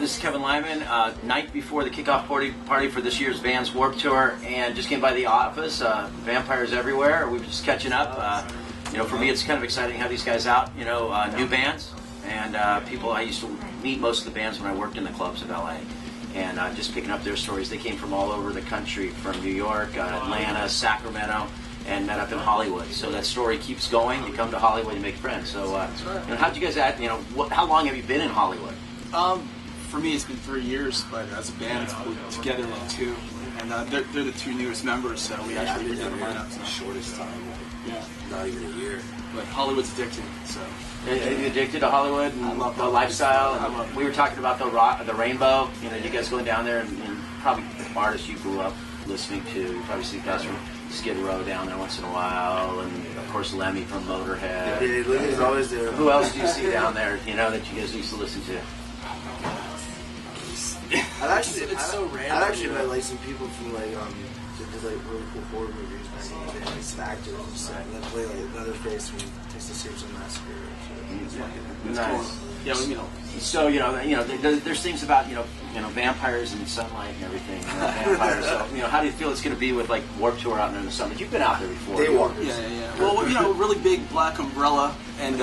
This is Kevin Lyman. Night before the kickoff party for this year's Vans Warped Tour, and just came by the office. Vampires everywhere. We were just catching up. For me, it's kind of exciting to have these guys out. New bands and people. I used to meet most of the bands when I worked in the clubs of LA, and just picking up their stories. They came from all over the country, from New York, Atlanta, Sacramento, and met up in Hollywood. So that story keeps going. You come to Hollywood, you make friends. So, how'd you guys act? How long have you been in Hollywood? For me, it's been 3 years, but as a band, we're together like 2, and they're the 2 newest members, so we actually did the lineup. The shortest time. Yeah, not even a year. But Hollywood's addicting, so. Are you addicted to Hollywood and I love the lifestyle? I love it. We were talking about the Rainbow. You guys going down there, and probably artists you grew up listening to. You probably see guys from Skid Row down there once in a while, and of course Lemmy from Motorhead. Yeah, Lemmy's always there. Who else do you see down there? That you guys used to listen to? It's so random. I've actually met like some people from like really cool horror movies, like actors and stuff that play like Leatherface from Texas Chainsaw Massacre. Nice. Yeah, So there's things about vampires and sunlight and everything. Vampires. So how do you feel it's going to be with like Warped Tour out there in the summer? You've been out there before. Daywalkers. Yeah. Well, really big black umbrella and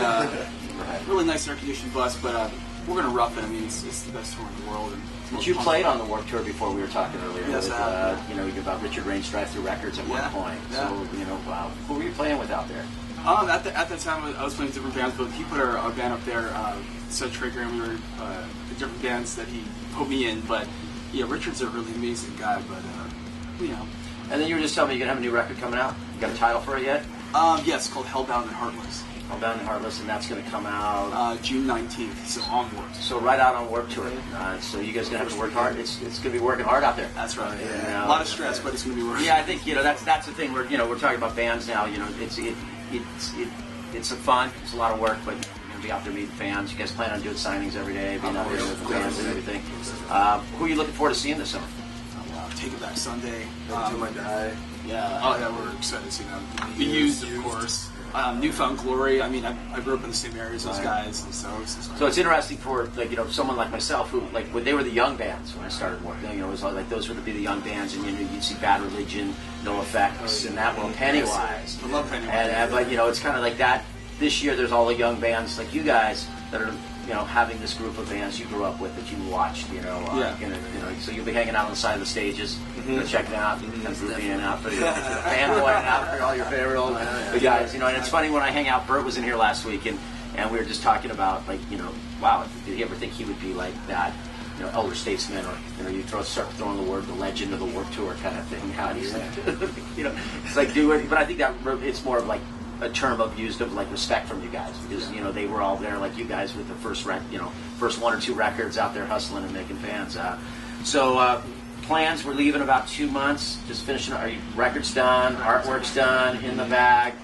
really nice air conditioned bus, but we're going to rough it. I mean, it's the best tour in the world. But you played on the Warped Tour before. We were talking earlier. Yes, with, about Richard Rain's Drive-Thru Records at one point. Yeah. So who were you playing with out there? At that time, I was playing with different bands, but he put our band up there, Seth Trigger, and we were the different bands that he put me in. But yeah, Richard's a really amazing guy. But And then you were just telling me you're gonna have a new record coming out. You got a title for it yet? Yes, it's called Hellbound and Heartless. Hellbound and Heartless, and that's gonna come out June 19th. So on Warped. So right out on Warped Tour. So you guys gonna have to work hard. It's gonna be working hard out there. That's right. Yeah. A lot of stress, but it's gonna be working. Yeah, I think that's the thing. We're talking about bands now. It's a fun. It's a lot of work, but you're gonna be out there meeting fans. You guys plan on doing signings every day, being out there with bands and everything. Who are you looking forward to seeing this summer? Take It Back Sunday. To My Die. Yeah. Oh yeah, we're excited to see them. Be Used, of course. Newfound Glory. I mean, I grew up in the same area as those guys, and so it's interesting for someone like myself who when they were the young bands when I started working. It was like those would be the young bands, and you'd see Bad Religion, No Effects, and that world, Pennywise. I love Pennywise. But it's kind of like that. This year, there's all the young bands like you guys that are having this group of bands you grew up with that you watched. So you'll be hanging out on the side of the stages, checking out, and grouping out for fanboying out for all your favorite guys. And it's funny when I hang out. Bert was in here last week, and we were just talking about wow, did he ever think he would be like that? Elder statesman, or you start throwing the word the legend of the Warped Tour kind of thing. How do you it's like do it, but I think that it's more of like a term used of like respect from you guys because they were all there like you guys with the first 1 or 2 records out there hustling and making fans. Plans, we're leaving about 2 months. Just finishing. Are you records done? Artwork's done in the bag?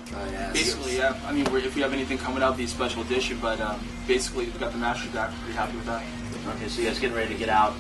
Basically, yeah. I mean, if we have anything coming out, it'll be a special edition. But basically, we got the master back. Pretty happy with that. Okay, so you guys getting ready to get out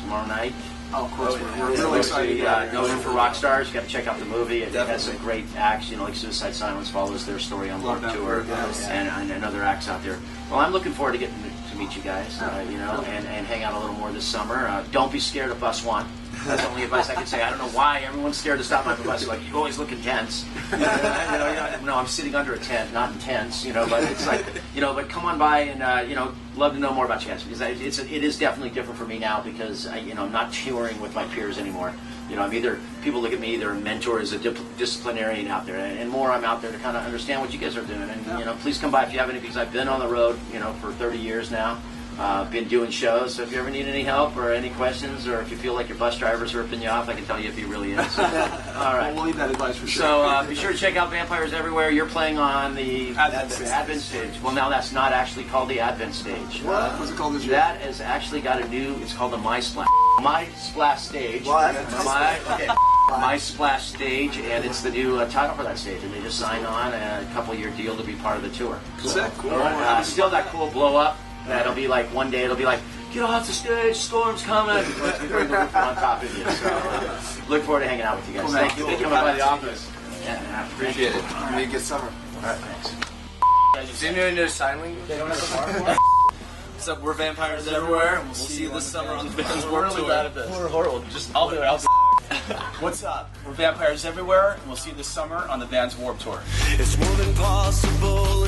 tomorrow night? Oh, of course. We're really excited. Go in for rock stars. You got to check out the movie. It has some great acts. Like Suicide Silence follows their story on Warped Tour, and other acts out there. Well, I'm looking forward to getting to meet you guys. And hang out a little more this summer. Don't be scared of bus 1. That's the only advice I can say. I don't know why everyone's scared to stop by the bus. Like, you always look intense. No, I'm sitting under a tent, not intense. But it's like, but come on by and love to know more about you guys because it is definitely different for me now because I'm not touring with my peers anymore. I'm people look at me either a mentor as a disciplinarian out there, and more I'm out there to kind of understand what you guys are doing. And please come by if you have any because I've been on the road for 30 years now. Been doing shows, so if you ever need any help or any questions, or if you feel like your bus driver's ripping you off, I can tell you if he really is. All right. We'll leave that advice for sure. So be sure to check out Vampires Everywhere. You're playing on the Advent stage. Well, now that's not actually called the Advent stage. What's it called this year? That has actually got a new, it's called the My Splash. My Splash stage. My Splash stage, and it's the new title for that stage. And they just signed on a couple-year deal to be part of the tour. Sick. Cool. Still that cool blow-up. That'll be like one day it'll be like, get off the stage, storm's coming. We bring the roof on top of you. So look forward to hanging out with you guys. Cool, Thank you for coming by the office. Yeah, appreciate it. Have a good summer. All right, thanks. Is anyone in there sign language? They don't have a bar for it? What's up? We're Vampires Everywhere, and we'll see you this summer on the Vans We're Warped really Tour. bad at this. We're horrible. Just I'll do it. What's up? We're Vampires Everywhere, and we'll see you this summer on the Vans Warped Tour. It's more than possible.